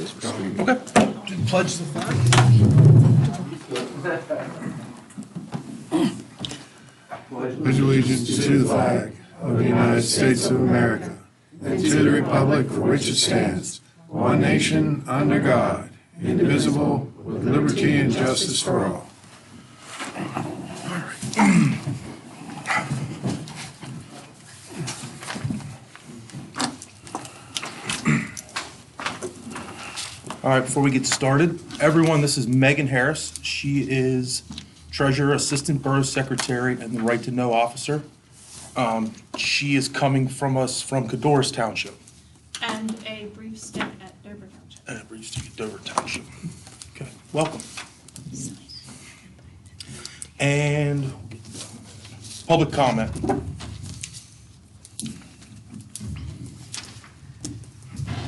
Okay. Pledge the flag. Pledge allegiance to the flag of the United States of America and to the republic for which it stands, one nation, under God, indivisible, with liberty and justice for all. All right, before we get started, everyone, this is Megan Harris. She is Treasurer, Assistant Borough Secretary, and the Right to Know Officer. She is coming from us from Cadorus Township. And a brief stint at Dover Township. And a brief stint at Dover Township. Okay, welcome. And public comment.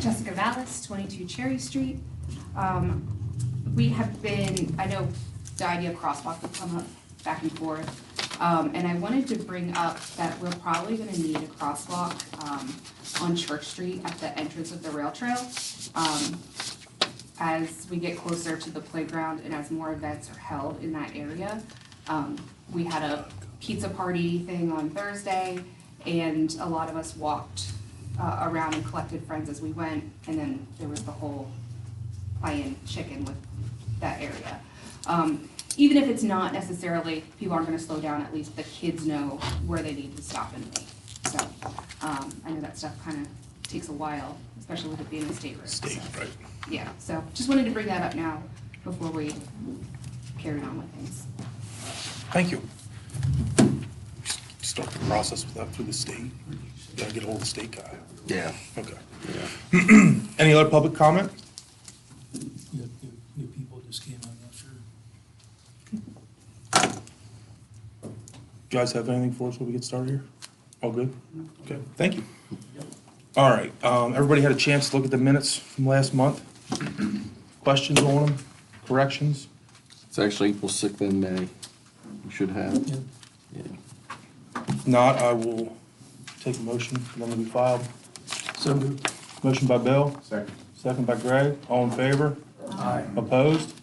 Jessica Vallis, 22 Cherry Street. We have been, I know the idea of crosswalk will come up back and forth, and I wanted to bring up that we're probably gonna need a crosswalk on Church Street at the entrance of the rail trail. As we get closer to the playground and as more events are held in that area. We had a pizza party thing on Thursday, and a lot of us walked around and collected friends as we went, and then there was the whole playing chicken with that area. Even if it's not necessarily, people aren't gonna slow down, at least the kids know where they need to stop and wait. So, I know that stuff kinda takes a while, especially with it being a state road. State, so, right. Yeah, so just wanted to bring that up now before we carry on with things. Thank you. Start the process with that through the state. Gotta get a hold of the state guy. Yeah. Okay. Yeah. Any other public comment? New people just came on, not sure. You guys have anything for us before we get started here? All good? Okay, thank you. All right, everybody had a chance to look at the minutes from last month? Questions on them, corrections? It's actually April 6th in May. You should have. Yeah. Yeah. If not, I will take a motion for them to be filed. So moved. Motion by Bill. Second. Second by Greg. All in favor? Aye. Opposed?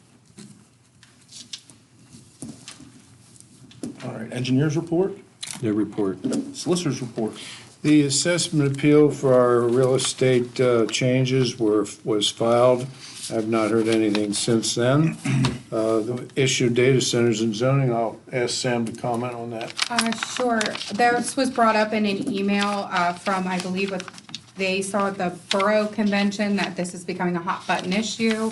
All right, engineers report, No report. solicitors report. The assessment appeal for our real estate changes was filed. I've not heard anything since then. The issue of data centers and zoning, I'll ask Sam to comment on that. Sure. This was brought up in an email from, I believe, they saw at the Borough Convention that this is becoming a hot button issue.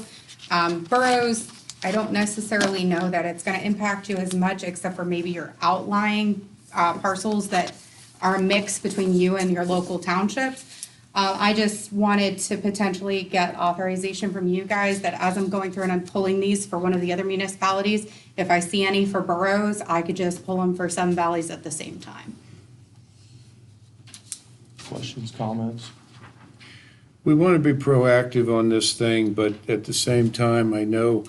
Boroughs, I don't necessarily know that it's gonna impact you as much, except for maybe your outlying parcels that are a mix between you and your local townships. I just wanted to potentially get authorization from you guys that as I'm going through and I'm pulling these for one of the other municipalities, if I see any for boroughs, I could just pull them for Seven Valleys at the same time. Questions, comments? We want to be proactive on this thing, but at the same time, I know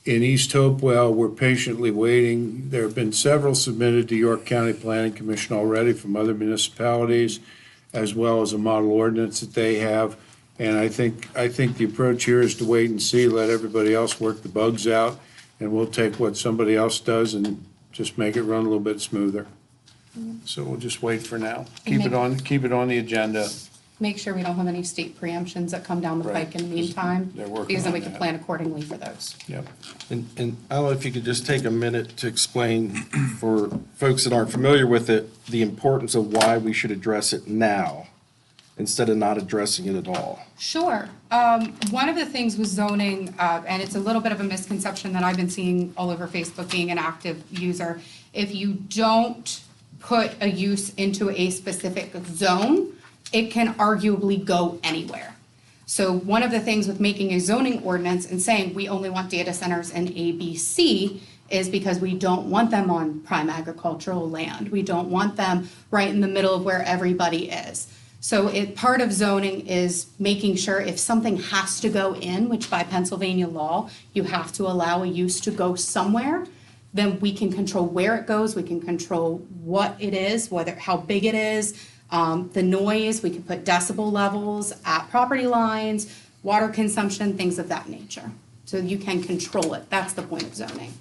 in East Hopewell, we're patiently waiting. There have been several submitted to York County Planning Commission already from other municipalities, as well as a model ordinance that they have. And I think the approach here is to wait and see, let everybody else work the bugs out, and we'll take what somebody else does and just make it run a little bit smoother. So we'll just wait for now. Keep it on the agenda. Make sure we don't have any state preemptions that come down the Right. pike in the meantime, They're working because then we on can that. plan accordingly for those. Yep. And I don't know if you could just take a minute to explain for folks that aren't familiar with it, the importance of why we should address it now instead of not addressing it at all. Sure. One of the things with zoning, and it's a little bit of a misconception that I've been seeing all over Facebook being an active user, if you don't put a use into a specific zone, it can arguably go anywhere. So one of the things with making a zoning ordinance and saying we only want data centers in A, B, C is because we don't want them on prime agricultural land. We don't want them right in the middle of where everybody is. So part of zoning is making sure if something has to go in, which by Pennsylvania law, you have to allow a use to go somewhere, then we can control where it goes, we can control what it is, how big it is, the noise, we can put decibel levels at property lines, water consumption, things of that nature. So you can control it. That's the point of zoning,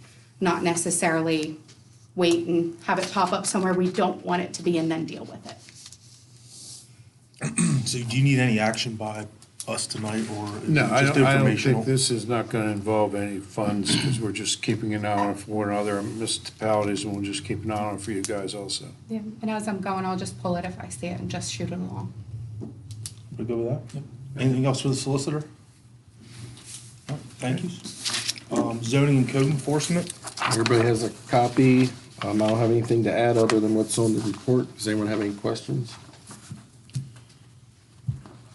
not necessarily wait and have it pop up somewhere we don't want it to be and then deal with it. So do you need any action by us tonight, or is it No, I just don't think informational? this is not gonna involve any funds, because we're just keeping an eye on it for other municipalities, and we'll just keep an eye on it for you guys also. Yeah, and as I'm going, I'll just pull it if I see it and just shoot it along. We go with that? Yep. Anything else for the solicitor? No, thank you. Zoning and code enforcement, Everybody has a copy. I don't have anything to add other than what's on the report. Does anyone have any questions?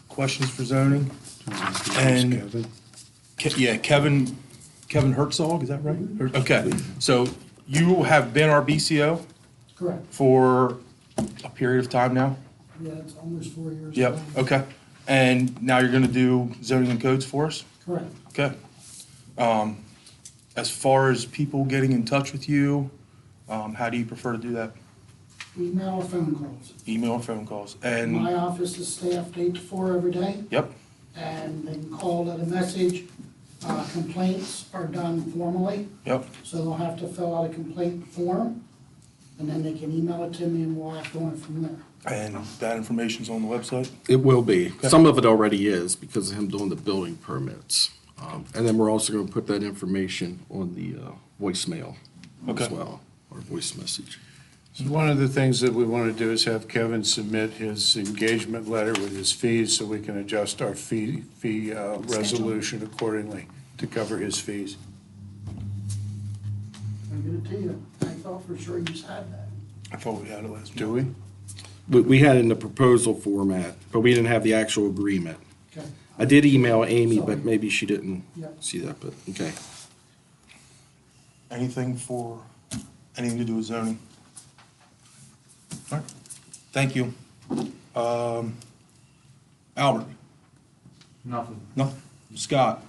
questions for zoning? And- Kevin? Yeah, Kevin Herzog, is that right? Okay, so you have been our BCO Correct. for a period of time now? Yeah, it's almost 4 years. Yep, now. okay. And now you're gonna do zoning and codes for us? Correct. Okay. As far as people getting in touch with you, how do you prefer to do that? Email or phone calls. Email or phone calls? And, My office is staffed 8 to 4 every day, yep, and they can call, let a message. Complaints are done formally, yep, so they'll have to fill out a complaint form, and then they can email it to me, and we'll act on it from there. and that information's on the website? It will be. Some of it already is because of him doing the building permits. And then we're also going to put that information on the voicemail Okay. as well, or voice message. So one of the things that we want to do is have Kevin submit his engagement letter with his fees, so we can adjust our fee resolution accordingly to cover his fees. I'll give it to you. I thought for sure you had that. I thought we had it last month. Do we? We had it in the proposal format, but we didn't have the actual agreement. Okay. I did email Amy, Sorry. but maybe she didn't Yep. see that, but, okay. Anything to do with zoning? All right, thank you. Albert? Nothing. No? Scott?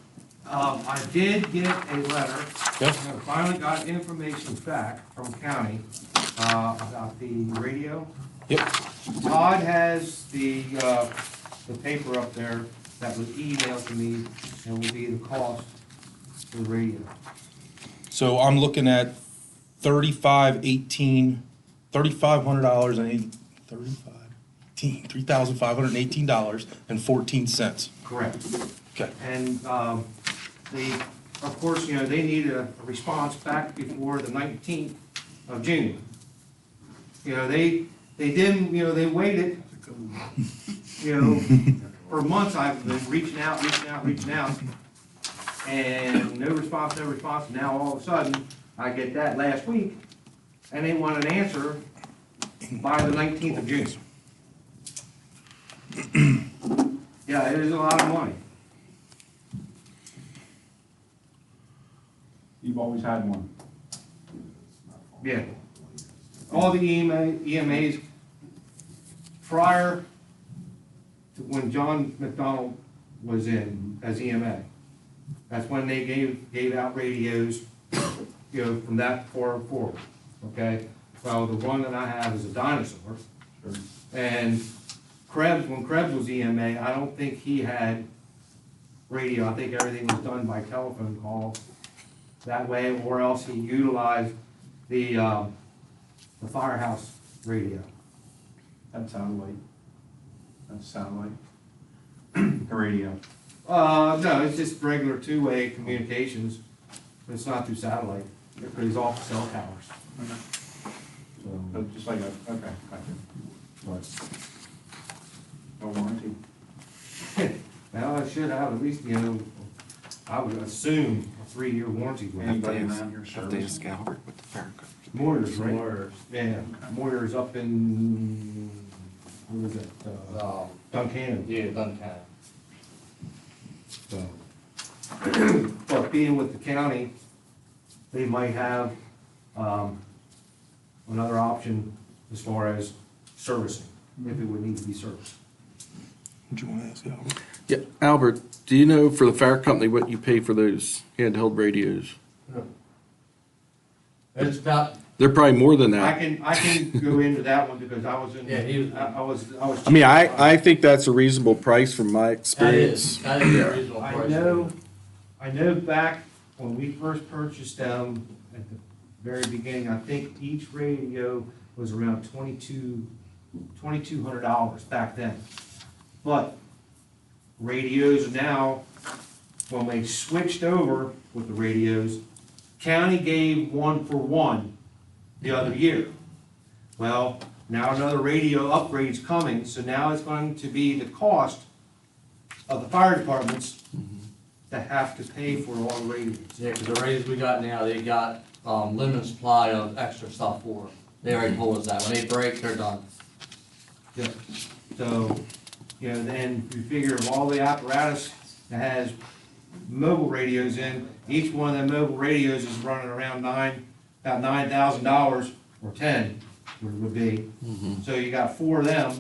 I did get a letter. Okay. I finally got information back from county, about the radio. Yep. Todd has the paper up there that was emailed to me and will be the cost for the radio. So I'm looking at $3,518 and $3,518.14. Correct. Okay, And, of course, they need a response back before the 19th of June. They didn't, they waited, for months I've been reaching out, and no response, now all of a sudden, I get that last week, and they want an answer by the 19th of June. Yeah, it is a lot of money. You've always had one. Yeah. All the EMAs prior to when John McDonald was in as EMA. That's when they gave out radios, from that forward, okay? Well, the one that I have is a dinosaur. Sure. And Krebs, when Krebs was EMA, I don't think he had radio. I think everything was done by telephone call that way, or else he utilized the firehouse radio. That's satellite. That's satellite. The radio. No, it's just regular two-way communications. It's not through satellite. It goes off cell towers. So, Just like a, okay, gotcha. No warranty. well, I should have at least, I would assume a 3-year warranty. with it. Anybody around your Have to service? ask Albert with the fire company. Moyers, right? Yeah, Moyers up in, what is it? Duncannon. Yeah, Duncan. So, but being with the county, they might have, another option as far as servicing, if it would need to be serviced. what do you want to ask Albert? Yeah, Albert, do you know for the fire company what you pay for those handheld radios? It's about They're probably more than I that. can go into that one because I was in, Yeah, he was- I was. I mean, I think that's a reasonable price from my experience. That is a reasonable price. I know back when we first purchased them at the very beginning, I think each radio was around $2,200 back then. But radios now, when they switched over with the radios, county gave 1-for-1 the other year. Well, now another radio upgrade's coming, so now it's going to be the cost of the fire departments to have to pay for all the radios. Yeah, because the radios we got now, they got, limited supply of extra stuff for them. They already told us that. When they break, they're done. Yeah. So, you know, then you figure of all the apparatus that has mobile radios in, each one of them mobile radios is running around about $9,000 or 10 would be. So you got 4 of them,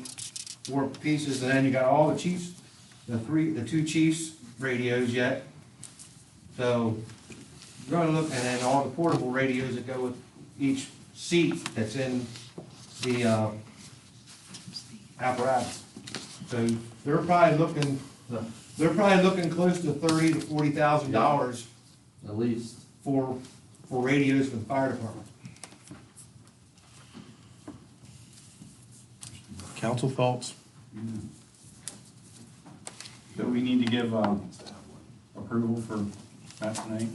4 pieces, and then you got all the chiefs, the 2 chiefs radios yet. So you're gonna look, and then all the portable radios that go with each seat that's in the apparatus. So they're probably looking close to $30,000 to $40,000 At least. for radios for the fire department. Council thoughts? So we need to give approval for that tonight?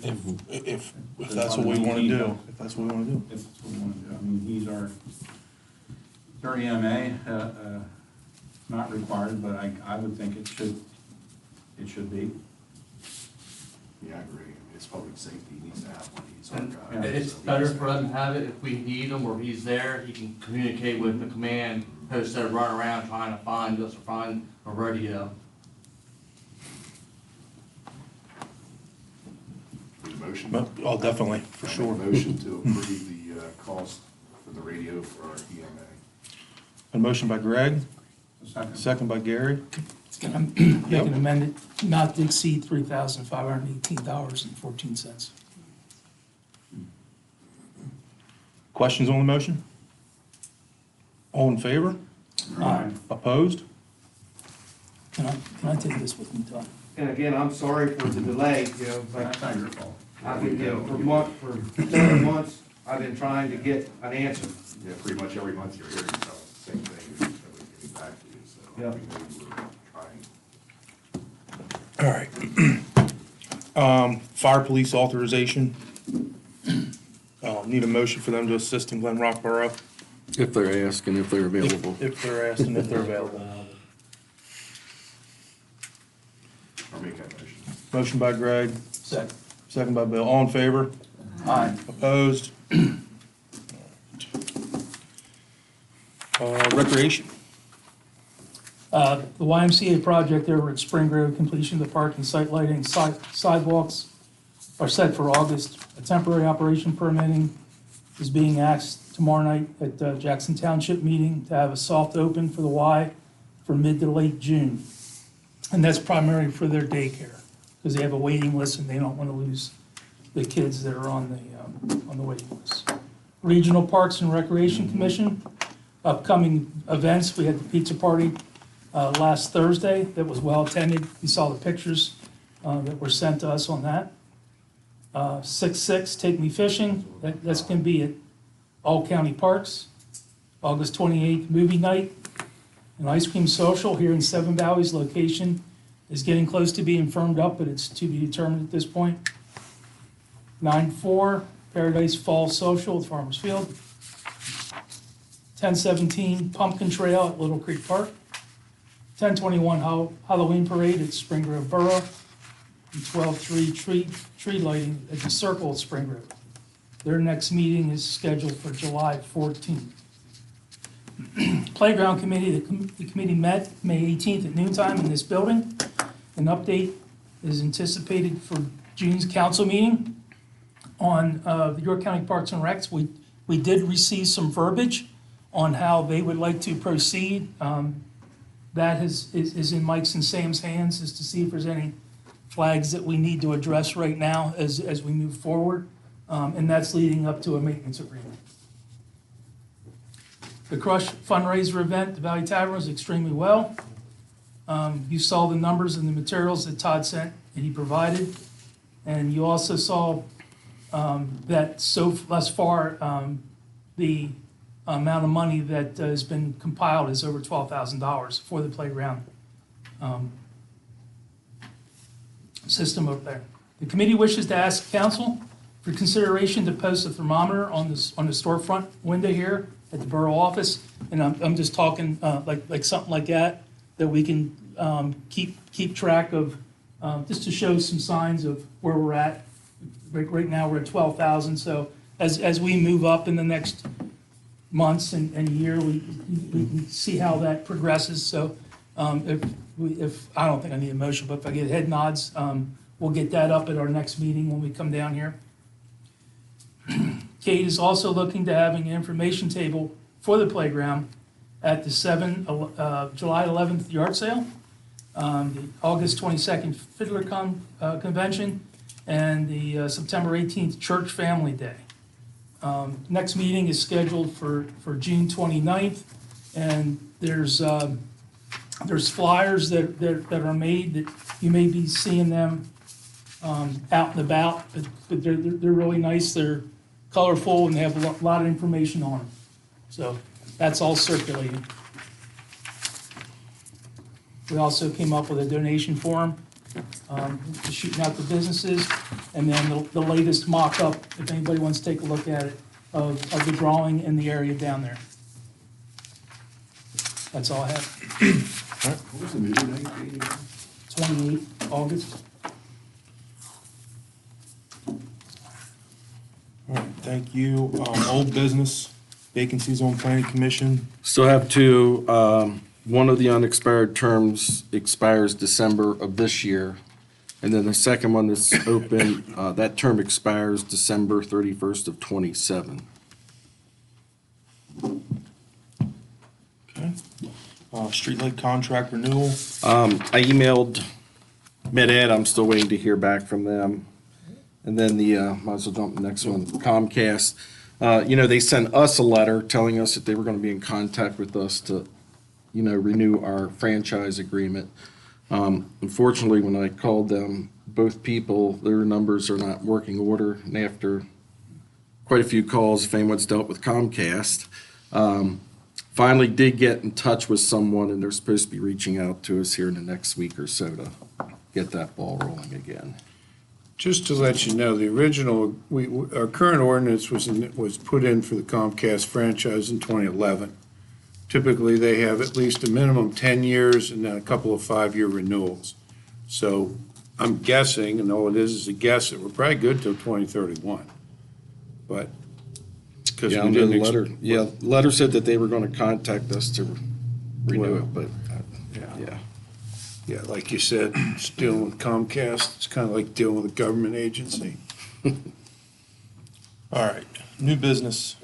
If that's what we wanna do, if that's what we wanna do. If that's what we want to do. I mean, he's our EMA, not required, but I would think it should be. Yeah, I agree. It's public safety, he needs to have one, he's our guy. And it's better for them to have it if we need him or he's there, he can communicate with the command post instead of running around trying to find us or find a radio. Need a motion? Oh, definitely, for I make a sure. motion to approve the cost for the radio for our EMA. A motion by Greg, Second. second by Gary. It's gonna make an amendment not to exceed $3,518.14. Questions on the motion? All in favor? Aye. Opposed? Can I take this with me, Tom? And again, I'm sorry for the delay, you know, but That's not your fault. I've been, you know, for several months, I've been trying to get an answer. Yeah, pretty much every month you're hearing about the same thing, and nobody's getting back to you, so we Yeah. know you were trying. All right. Fire police authorization. Need a motion for them to assist in Glen Rock Borough, If they're asking, if they're available. if they're asked and if they're available. I'll make that motion. Motion by Greg, Second. second by Bill. All in favor? Aye. Opposed? Recreation. The YMCA project over at Spring Grove, completion of the park and site lighting, sidewalks are set for August. A temporary operation permitting is being asked tomorrow night at Jackson Township meeting to have a soft open for the Y for mid to late June. And that's primarily for their daycare, because they have a waiting list and they don't want to lose the kids that are on the waiting list. Regional Parks and Recreation Commission, upcoming events, we had the pizza party last Thursday that was well attended. You saw the pictures that were sent to us on that. 6/6, Take Me Fishing, that's gonna be at all county parks. August 28th, movie night. An ice cream social here in Seven Valleys. Location is getting close to being firmed up, but it's to be determined at this point. 9/4, Paradise Fall Social at Farmers Field. 10/17, Pumpkin Trail at Little Creek Park. 10/21, Halloween Parade at Spring Grove Borough. And 12/3, tree lighting at the Circle at Spring Grove. Their next meeting is scheduled for July 14th. Playground Committee, the committee met May 18th at noontime in this building. An update is anticipated for June's council meeting on the York County Parks and Recs. We did receive some verbiage on how they would like to proceed. That is in Mike's and Sam's hands, is to see if there's any flags that we need to address right now as we move forward. And that's leading up to a maintenance agreement. The Crush fundraiser event at the Valley Tavern was extremely well. You saw the numbers and the materials that Todd sent and he provided. And you also saw that thus far, the amount of money that has been compiled is over $12,000 for the playground system up there. The committee wishes to ask council for consideration to post a thermometer on the storefront window here at the borough office. And I'm just talking like something like that we can keep track of, just to show some signs of where we're at. Right now, we're at 12,000, so as we move up in the next months and year, we can see how that progresses. So if I don't think I need a motion, but if I get head nods, we'll get that up at our next meeting when we come down here. Kate is also looking to having an information table for the playground at the July 11th yard sale, the August 22nd Fiddler Convention, and the September 18th Church Family Day. Next meeting is scheduled for June 29th, and there's flyers that are made that you may be seeing them out and about, but they're really nice. They're colorful and they have a lot of information on them. So that's all circulating. We also came up with a donation form, shooting out to businesses, and then the latest mock-up, if anybody wants to take a look at it, of the drawing in the area down there. That's all I have. What was the meeting date? 28 August. All right, thank you. Old business, vacancies on planning commission. Still have two. One of the unexpired terms expires December of this year. And then the second one that's open, that term expires December 31st of '27. Okay. Streetlight contract renewal. I emailed Med-Ed, I'm still waiting to hear back from them. And then might as well jump to the next one, Comcast. They sent us a letter telling us that they were going to be in contact with us to, renew our franchise agreement. Unfortunately, when I called them, both people, their numbers are not working order. And after quite a few calls, if anyone's dealt with Comcast, finally did get in touch with someone, and they're supposed to be reaching out to us here in the next week or so to get that ball rolling again. Just to let you know, the original, our current ordinance was put in for the Comcast franchise in 2011. Typically, they have at least a minimum 10 years and then a couple of 5-year renewals. So I'm guessing, and all it is a guess, that we're probably good till 2031. But, because Yeah, we under didn't. the letter, letter said that they were going to contact us to renew it, but, yeah. Yeah, like you said, it's dealing with Comcast, it's kind of like dealing with a government agency. All right, new business,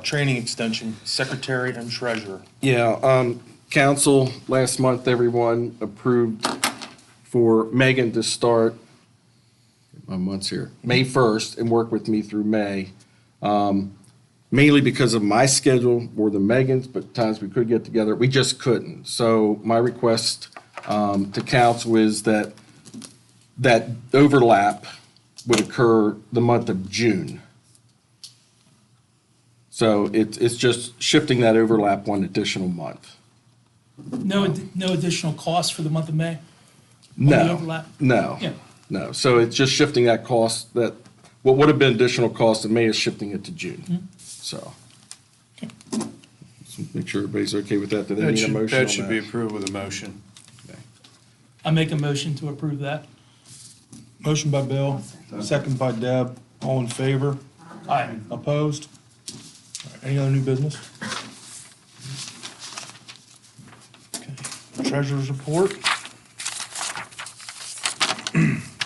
training extension, secretary and treasurer. Yeah, council, last month, everyone approved for Megan to start, my month's here, May 1st, and work with me through May. Mainly because of my schedule more than Megan's, but times we could get together, we just couldn't. So my request to council is that overlap would occur the month of June. So it's just shifting that overlap one additional month. No additional cost for the month of May? On the No, overlap? no, Yeah. no. So it's just shifting that cost, that what would have been additional cost in May is shifting it to June. So. So make sure everybody's okay with that. Do they need a motion on That should be approved with a motion. I make a motion to approve that. Motion by Bill, second by Deb. All in favor? Aye. Opposed? All right, any other new business? Okay. Treasurer's report.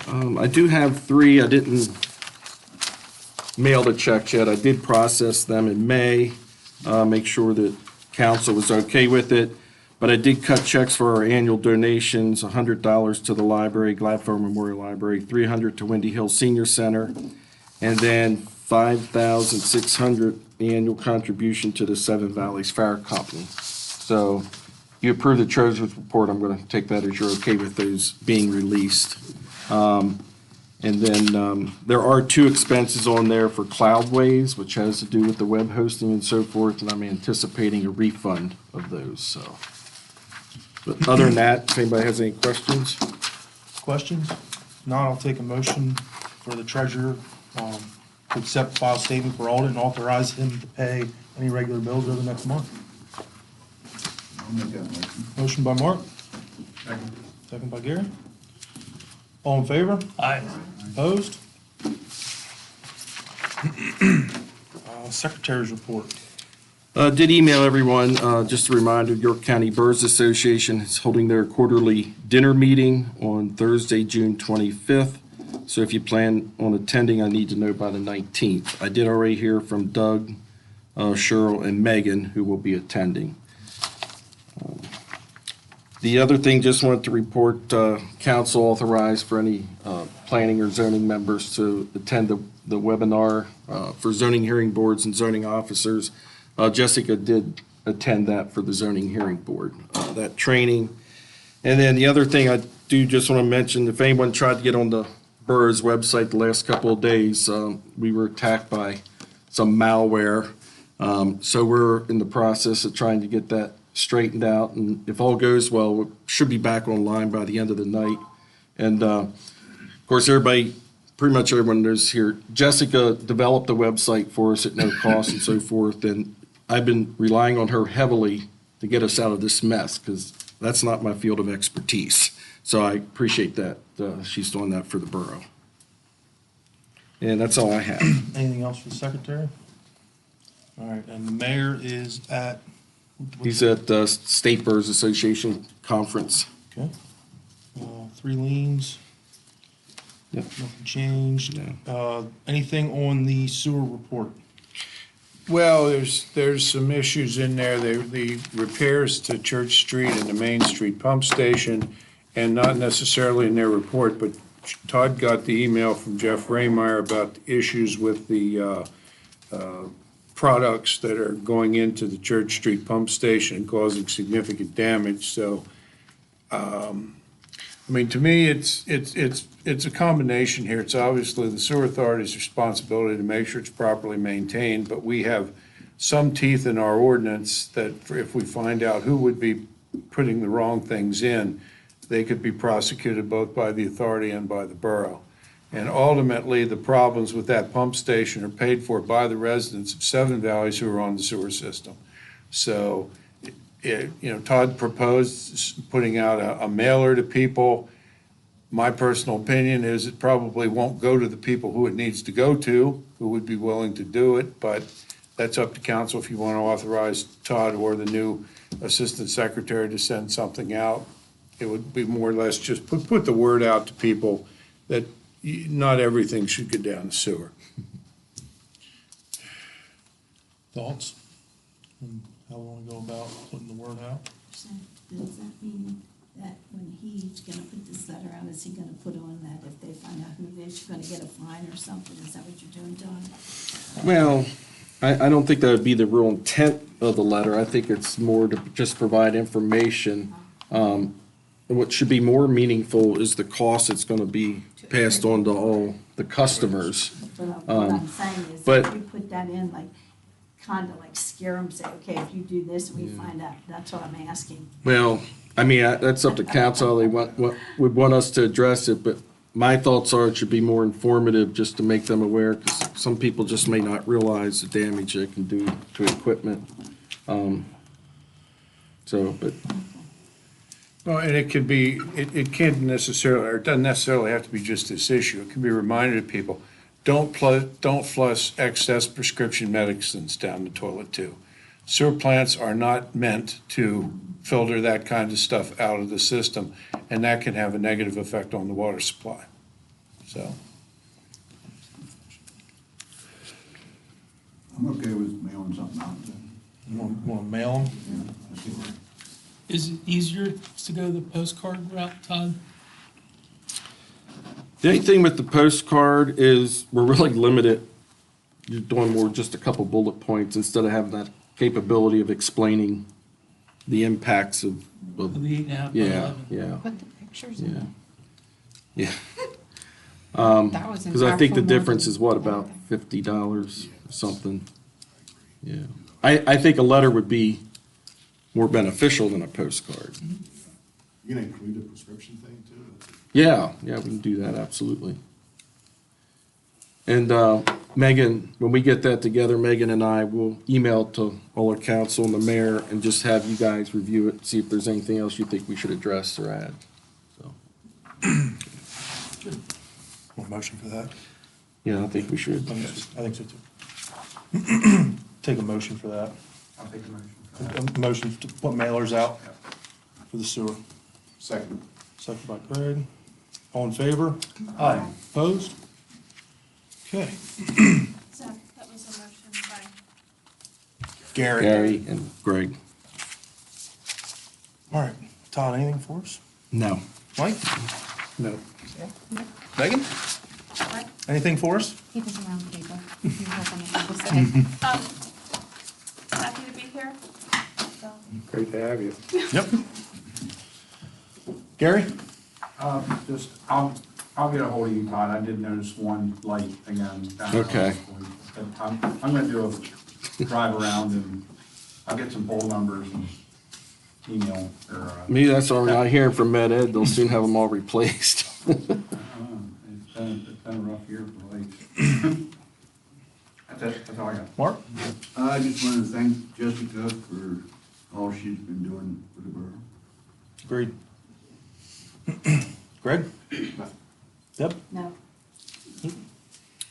I do have 3. I didn't mail the checks yet. I did process them in May, make sure that council was okay with it. But I did cut checks for our annual donations, $100 to the library, Gladford Memorial Library, $300 to Windy Hill Senior Center, and then $5,600 annual contribution to the Seven Valleys Fire Company. So you approve the treasurer's report, I'm going to take that as you're okay with those being released. And then there are 2 expenses on there for Cloudways, which has to do with the web hosting and so forth, and I'm anticipating a refund of those, so. But other than that, if anybody has any questions? Questions? Not, I'll take a motion for the treasurer to accept file statement for audit and authorize him to pay any regular bills over the next month. I'll make that motion. Motion by Mark. Second by Gary. All in favor? Aye. Opposed? Secretary's report. Did email everyone, just a reminder, York County Boroughs Association is holding their quarterly dinner meeting on Thursday, June 25th. So if you plan on attending, I need to know by the 19th. I did already hear from Doug, Cheryl, and Megan, who will be attending. The other thing, just wanted to report, council authorized for any planning or zoning members to attend the webinar for zoning hearing boards and zoning officers. Jessica did attend that for the zoning hearing board, that training. And then the other thing I do just want to mention, if anyone tried to get on the borough's website the last couple of days, we were attacked by some malware. So we're in the process of trying to get that straightened out, and if all goes well, we should be back online by the end of the night. And of course, pretty much everyone knows here, Jessica developed the website for us at no cost and so forth, and I've been relying on her heavily to get us out of this mess, because that's not my field of expertise. So I appreciate that she's doing that for the borough. And that's all I have. Anything else for the secretary? All right, and the mayor is at? He's at the State Boroughs Association Conference. Okay. 3 liens. Yep. Nothing changed. Anything on the sewer report? Well, there's some issues in there, the repairs to Church Street and the Main Street pump station, and not necessarily in their report, but Todd got the email from Jeff Raymeyer about the issues with the products that are going into the Church Street pump station and causing significant damage. So, I mean, to me, it's a combination here. It's obviously the sewer authority's responsibility to make sure it's properly maintained, but we have some teeth in our ordinance that if we find out who would be putting the wrong things in, they could be prosecuted both by the authority and by the borough. And ultimately, the problems with that pump station are paid for by the residents of Seven Valleys who are on the sewer system. So, Todd proposed putting out a mailer to people. My personal opinion is it probably won't go to the people who it needs to go to, who would be willing to do it, but that's up to council if you want to authorize Todd or the new assistant secretary to send something out. It would be more or less just put the word out to people that not everything should go down the sewer. Thoughts? And how we want to go about putting the word out? Does that mean that when he's gonna put this letter out, is he gonna put on that if they find out who it is, you're gonna get a fine or something? Is that what you're doing, Don? Well, I don't think that would be the real intent of the letter. I think it's more to just provide information. What should be more meaningful is the cost that's going to be passed on to all the customers. What I'm saying is, but- if you put that in, like, kinda like scare them, say, okay, if you do this, we find out, that's what I'm asking. Well, I mean, that's up to council. They would want us to address it, but my thoughts are it should be more informative just to make them aware, because some people just may not realize the damage they can do to equipment. But Well, and it could be, it can't necessarily, or it doesn't necessarily have to be just this issue. It can be reminded to people, don't flush excess prescription medicines down the toilet too. Sewer plants are not meant to filter that kind of stuff out of the system, and that can have a negative effect on the water supply. So, I'm okay with mailing something out then. You want to mail them? Yeah, I see where- Is it easier to go the postcard route, Todd? the only thing with the postcard is we're really limited you're doing more just a couple bullet points instead of having that capability of explaining the impacts of The 8.5 by yeah, 11. yeah, Put the pictures yeah, in. yeah. That was Because I think the impactful more difference than is what, about anything. $50 or something? Yeah. I think a letter would be more beneficial than a postcard. You gonna include the prescription thing too? Yeah, yeah, we can do that, absolutely. And Megan, when we get that together, Megan and I will email to all our council and the mayor and just have you guys review it, see if there's anything else you think we should address or add. So, Want a motion for that? yeah, I think we should. I think so too. Take a motion for that. I'll take a motion for that. A motion to put mailers out for the sewer. Second. Second by Greg. All in favor? Aye. Opposed? Okay. So that was a motion by, Gary. Gary and Greg. All right. Todd, anything for us? No. Mike? No. Megan? what? Anything for us? He was around people. He has anything to say. Happy to be here. So, Great to have you. Yep. Gary? I'll get a hold of you, Todd. I did notice one light again. down at Okay. the school. But I'm gonna do a drive around and I'll get some poll numbers and email or. Me, that's all we're not hearing from Med Ed. They'll soon have them all replaced. It's been a rough year for lights. That's all I got. Mark? I just want to thank Jessica for all she's been doing for the borough. Agreed. Greg? Deb? No.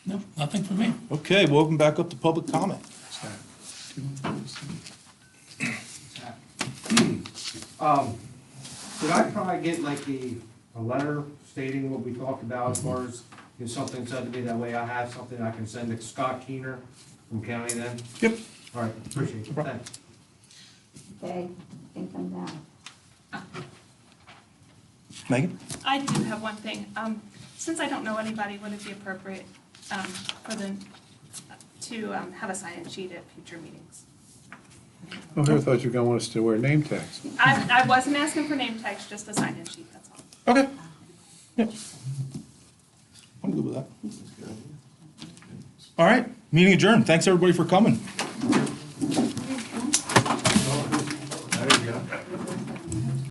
No, nothing for me. Okay, we'll open back up to public comment. Did I try to get like a letter stating what we talked about as far as, if something said to me that way, I have something I can send to Scott Keener from county then? Yep. All right, appreciate it, thanks. Okay, can come down. Megan? I do have one thing. Since I don't know anybody, would it be appropriate for them to have a sign-in sheet at future meetings? Oh, I thought you were gonna want us to wear name tags. I wasn't asking for name tags, just a sign-in sheet, that's all. Okay. Yep. I'm good with that. All right, meeting adjourned. Thanks, everybody, for coming.